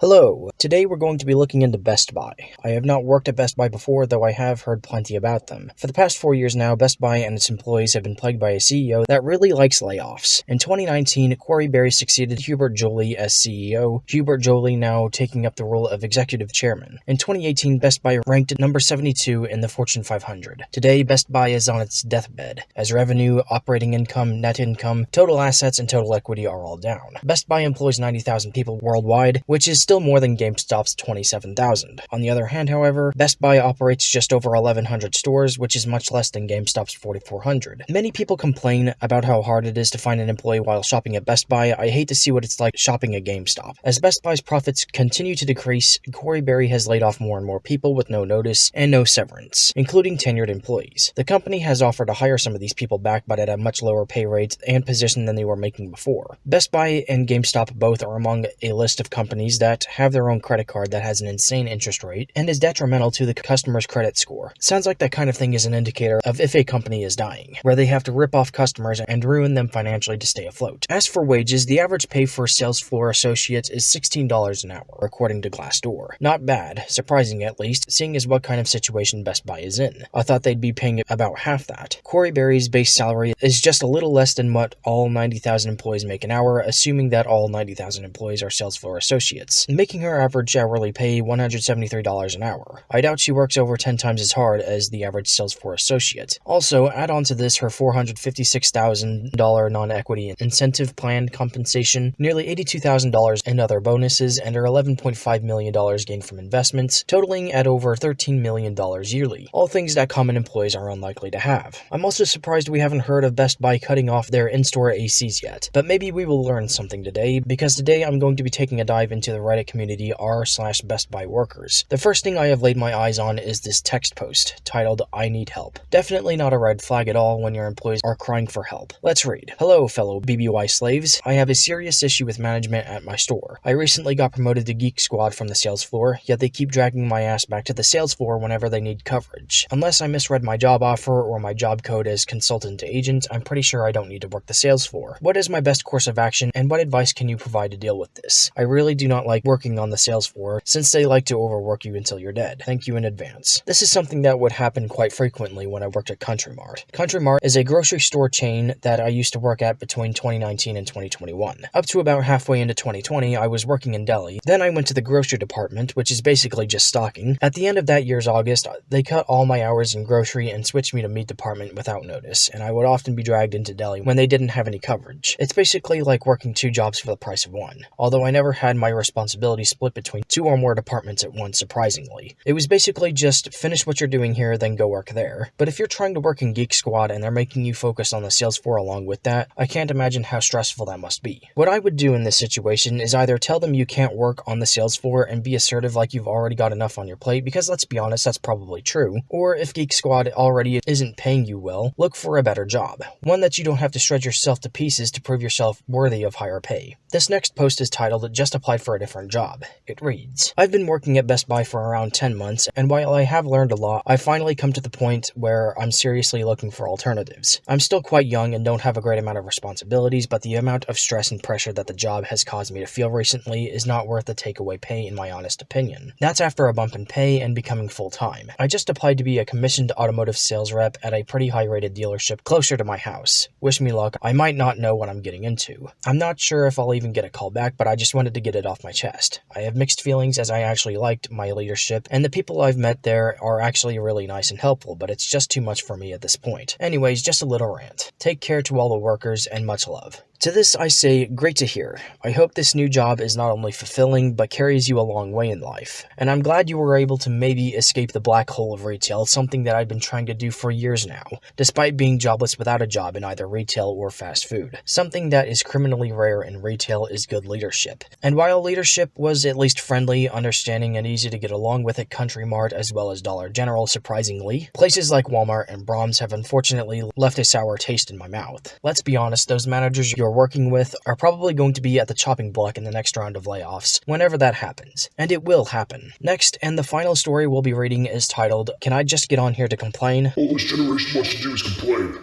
Hello, today we're going to be looking into Best Buy. I have not worked at Best Buy before, though I have heard plenty about them. For the past 4 years now, Best Buy and its employees have been plagued by a CEO that really likes layoffs. In 2019, Corie Barry succeeded Hubert Joly as CEO, Hubert Joly now taking up the role of executive chairman. In 2018, Best Buy ranked at number 72 in the Fortune 500. Today, Best Buy is on its deathbed, as revenue, operating income, net income, total assets, and total equity are all down. Best Buy employs 90,000 people worldwide, which is still more than GameStop's 27,000. On the other hand, however, Best Buy operates just over 1,100 stores, which is much less than GameStop's 4,400. Many people complain about how hard it is to find an employee while shopping at Best Buy. I hate to see what it's like shopping at GameStop. As Best Buy's profits continue to decrease, Corie Barry has laid off more and more people with no notice and no severance, including tenured employees. The company has offered to hire some of these people back, but at a much lower pay rate and position than they were making before. Best Buy and GameStop both are among a list of companies that have their own credit card that has an insane interest rate and is detrimental to the customer's credit score. Sounds like that kind of thing is an indicator of if a company is dying, where they have to rip off customers and ruin them financially to stay afloat. As for wages, the average pay for sales floor associates is $16 an hour, according to Glassdoor. Not bad, surprising at least, seeing as what kind of situation Best Buy is in. I thought they'd be paying about half that. Corie Barry's base salary is just a little less than what all 90,000 employees make an hour, assuming that all 90,000 employees are sales floor associates, making her average hourly pay $173 an hour. I doubt she works over 10 times as hard as the average sales floor associate. Also, add on to this her $456,000 non-equity incentive plan compensation, nearly $82,000 in other bonuses, and her $11.5 million gained from investments, totaling at over $13 million yearly. All things that common employees are unlikely to have. I'm also surprised we haven't heard of Best Buy cutting off their in-store ACs yet, but maybe we will learn something today, because today I'm going to be taking a dive into the Reddit community r/Best Buy workers. The first thing I have laid my eyes on is this text post titled "I need help." Definitely not a red flag at all when your employees are crying for help. Let's read. Hello, fellow BBY slaves. I have a serious issue with management at my store. I recently got promoted to Geek Squad from the sales floor, yet they keep dragging my ass back to the sales floor whenever they need coverage. Unless I misread my job offer or my job code as consultant to agent, I'm pretty sure I don't need to work the sales floor. What is my best course of action, and what advice can you provide to deal with this? I really do not like working on the sales floor, since they like to overwork you until you're dead. Thank you in advance. This is something that would happen quite frequently when I worked at Country Mart. Country Mart is a grocery store chain that I used to work at between 2019 and 2021. Up to about halfway into 2020, I was working in deli. Then I went to the grocery department, which is basically just stocking. At the end of that year's August, they cut all my hours in grocery and switched me to meat department without notice, and I would often be dragged into deli when they didn't have any coverage. It's basically like working 2 jobs for the price of 1, although I never had my responsibility split between 2 or more departments at once, surprisingly. It was basically just finish what you're doing here, then go work there. But if you're trying to work in Geek Squad and they're making you focus on the sales floor along with that, I can't imagine how stressful that must be. What I would do in this situation is either tell them you can't work on the sales floor and be assertive like you've already got enough on your plate, because let's be honest, that's probably true. Or if Geek Squad already isn't paying you well, look for a better job. One that you don't have to shred yourself to pieces to prove yourself worthy of higher pay. This next post is titled "Just Applied for a Different Job." It reads, I've been working at Best Buy for around 10 months, and while I have learned a lot, I've finally come to the point where I'm seriously looking for alternatives. I'm still quite young and don't have a great amount of responsibilities, but the amount of stress and pressure that the job has caused me to feel recently is not worth the takeaway pay in my honest opinion. That's after a bump in pay and becoming full-time. I just applied to be a commissioned automotive sales rep at a pretty high-rated dealership closer to my house. Wish me luck. I might not know what I'm getting into. I'm not sure if I'll even get a call back, but I just wanted to get it off my chest. I have mixed feelings, as I actually liked my leadership, and the people I've met there are actually really nice and helpful, but it's just too much for me at this point. Anyways, just a little rant. Take care to all the workers, and much love. To this I say, great to hear. I hope this new job is not only fulfilling, but carries you a long way in life. And I'm glad you were able to maybe escape the black hole of retail, something that I've been trying to do for years now, despite being jobless without a job in either retail or fast food. Something that is criminally rare in retail is good leadership. And while leadership was at least friendly, understanding, and easy to get along with at Country Mart as well as Dollar General, surprisingly, places like Walmart and Brahms have unfortunately left a sour taste in my mouth. Let's be honest, those managers you're you're working with are probably going to be at the chopping block in the next round of layoffs, whenever that happens. And it will happen. Next, and the final story we'll be reading is titled, Can I Just Get On Here to Complain? All this generation wants to do is complain.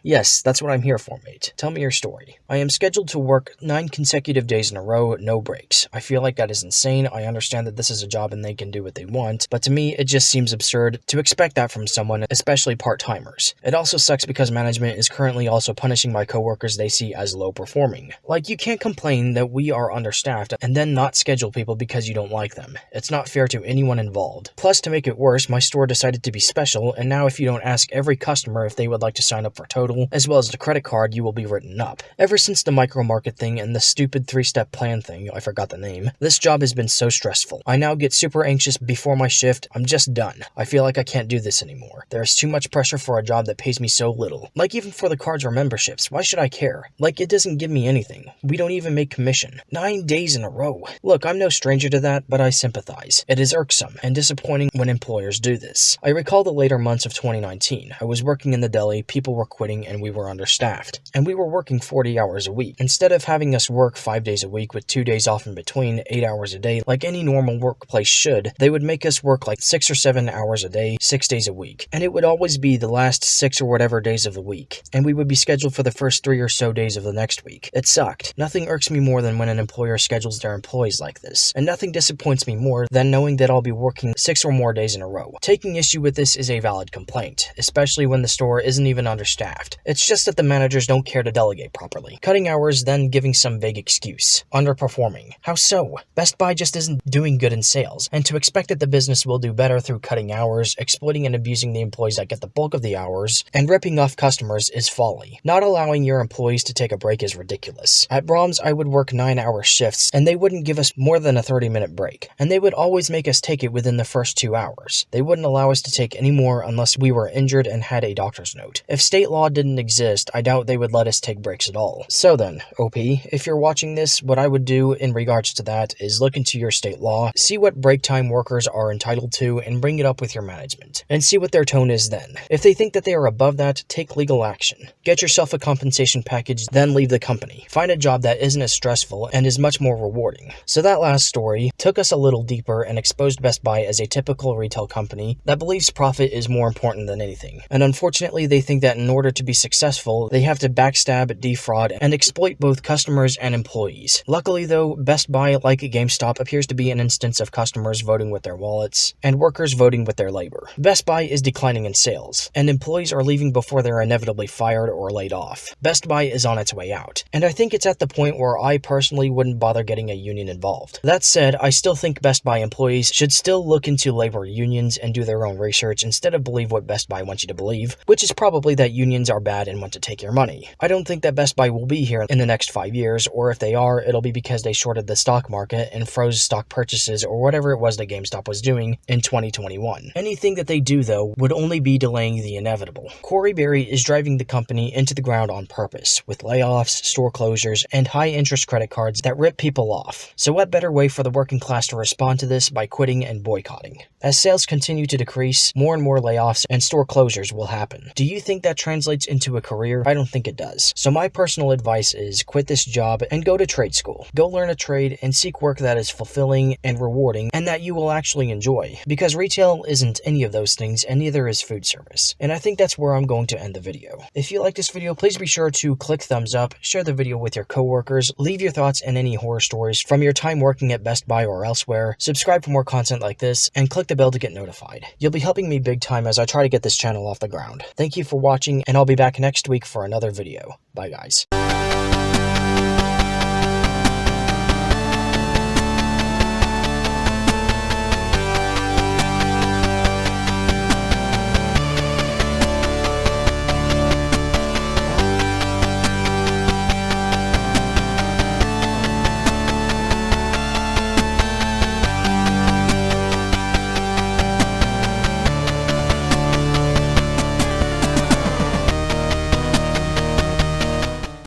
Yes, that's what I'm here for, mate. Tell me your story. I am scheduled to work 9 consecutive days in a row, no breaks. I feel like that is insane. I understand that this is a job and they can do what they want, but to me, it just seems absurd to expect that from someone, especially part-timers. It also sucks because management is currently also punishing my coworkers they see as low performing. Like, you can't complain that we are understaffed and then not schedule people because you don't like them. It's not fair to anyone involved. Plus, to make it worse, my store decided to be special, and now if you don't ask every customer if they would like to sign up for Total, as well as the credit card, you will be written up. Ever since the micro market thing and the stupid 3-step plan thing, I forgot the name, this job has been so stressful. I now get super anxious before my shift. I'm just done. I feel like I can't do this anymore. There is too much pressure for a job that pays me so little. Like, even for the cards or memberships, why should I care? Like, it doesn't give me anything. We don't even make commission. 9 days in a row. Look, I'm no stranger to that, but I sympathize. It is irksome and disappointing when employers do this. I recall the later months of 2019. I was working in the deli, people were quitting, and we were understaffed. And we were working 40 hours a week. Instead of having us work 5 days a week with 2 days off in between, 8 hours a day, like any normal workplace should, they would make us work like 6 or 7 hours a day, 6 days a week. And it would always be the last 6 or whatever days of the week. And we would be scheduled for the first 3 or so days of the next week. It sucked. Nothing irks me more than when an employer schedules their employees like this. And nothing disappoints me more than knowing that I'll be working 6 or more days in a row. Taking issue with this is a valid complaint, especially when the store isn't even understaffed. It's just that the managers don't care to delegate properly. Cutting hours, then giving some vague excuse. Underperforming. How so? Best Buy just isn't doing good in sales, and to expect that the business will do better through cutting hours, exploiting and abusing the employees that get the bulk of the hours, and ripping off customers is folly. Not allowing your employees to take a break is ridiculous. At Brahms, I would work 9-hour shifts, and they wouldn't give us more than a 30-minute break, and they would always make us take it within the first 2 hours. They wouldn't allow us to take any more unless we were injured and had a doctor's note. If state law didn't exist, I doubt they would let us take breaks at all. So then, OP, if you're watching this, what I would do in regards to that is look into your state law, see what break time workers are entitled to, and bring it up with your management, and see what their tone is then. If they think that they are above that, take legal action. Get yourself a compensation package, then leave the company. Find a job that isn't as stressful and is much more rewarding. So that last story took us a little deeper and exposed Best Buy as a typical retail company that believes profit is more important than anything. And unfortunately, they think that in order to be successful, they have to backstab, defraud, and exploit both customers and employees. Luckily though, Best Buy, like GameStop, appears to be an instance of customers voting with their wallets and workers voting with their labor. Best Buy is declining in sales, and employees are leaving before they're inevitably fired or laid off. Best Buy is on its way out, and I think it's at the point where I personally wouldn't bother getting a union involved. That said, I still think Best Buy employees should still look into labor unions and do their own research instead of believe what Best Buy wants you to believe, which is probably that unions are bad and want to take your money. I don't think that Best Buy will be here in the next 5 years, or if they are, it'll be because they shorted the stock market and froze stock purchases or whatever it was that GameStop was doing in 2021. Anything that they do, though, would only be delaying the inevitable. Corie Barry is driving the company into the ground on purpose, with layoffs, store closures, and high-interest credit cards that rip people off. So what better way for the working class to respond to this by quitting and boycotting? As sales continue to decrease, more and more layoffs and store closures will happen. Do you think that translates into a career? I don't think it does. So my personal advice is quit this job and go to trade school. Go learn a trade and seek work that is fulfilling and rewarding and that you will actually enjoy. Because retail isn't any of those things, and neither is food service. And I think that's where I'm going to end the video. If you like this video, please be sure to click thumbs up, share the video with your coworkers, leave your thoughts and any horror stories from your time working at Best Buy or elsewhere, subscribe for more content like this, and click the bell to get notified. You'll be helping me big time as I try to get this channel off the ground. Thank you for watching, and I'll be back next week for another video. Bye guys.